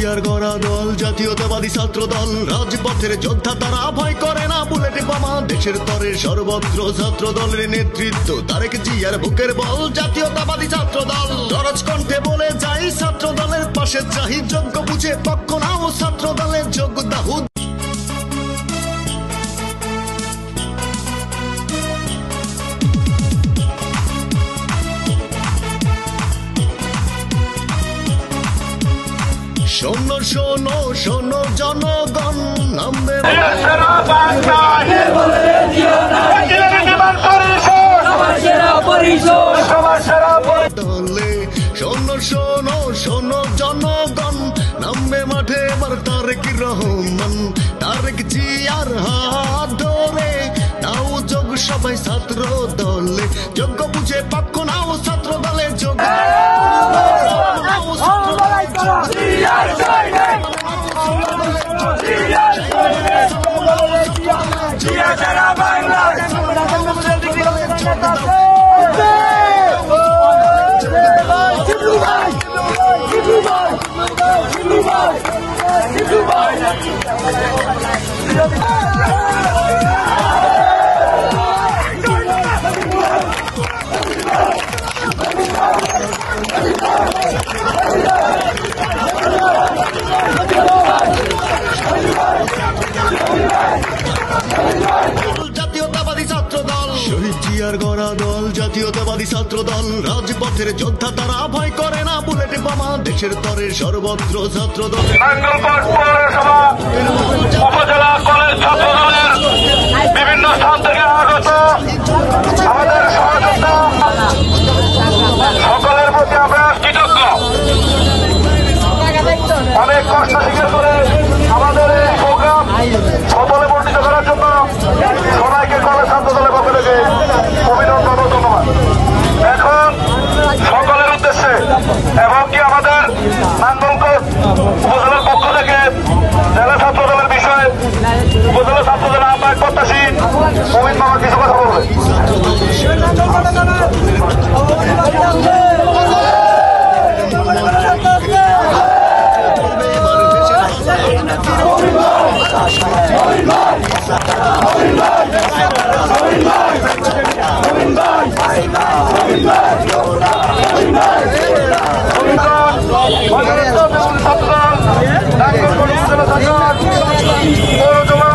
গড়া দল জাতীয়তাবাদী ছাত্র দল রাজপথের যোদ্ধা তারা ভয় করে না বুলেট বোমা দেশের তরে সর্বত্র ছাত্র দলের নেতৃত্ব তারেক জিয়ার বুকের বল জাতীয়তাবাদী ছাত্র দল দরজ কণ্ঠে বলে যাই ছাত্র দলের পাশে চাই যোগ্য বুঝে পক্ষ নাও ছাত্র দলের যোগ্য দাহুদ শোনো শোনো শোনো জনগণ নামবে দলে শোনো শোনো শোনো জনগণ নামবে মাঠে এবার তারেক রহমান তারেক জিয়ার হাত ধরে নাও যোগ সবাই ছাত্র দলে যোগ্য বুঝে পক্ষ নাও ছাত্র দলে যোগ্য জাতীয়তাবাদী ছাত্র দল শহীদ জিয়ার গড়া দল জাতীয়তাবাদী ছাত্র দল রাজপথের যোদ্ধা তারা ভয় করে না বুলেট বোমা দেশের তরে সর্বত্র ছাত্র দল উপজেলা কলেজ ছাত্র দলের বিভিন্ন স্থান থেকে আগত আমাদের সহযোদ্ধা সকলের প্রতি আমরা কৃতজ্ঞ। অনেক কষ্ট স্বীকার করে আমাদের এই প্রোগ্রাম সফলে বর্ণিত করার জন্য সবাইকে কলেজ ছাত্র দলের পক্ষ থেকে অভিনন্দন ও ধন্যবাদ। এখন সকলের উদ্দেশ্যে এবং কি আমাদের নাঙ্গলকোট উপজেলার পক্ষ থেকে জেলা ছাত্র দলের বিষয়ে উপজেলা ছাত্র দলের আহ্বায়ক প্রত্যাশী মোমিন মামা কিছু কথা বলবেন। পৌরজমা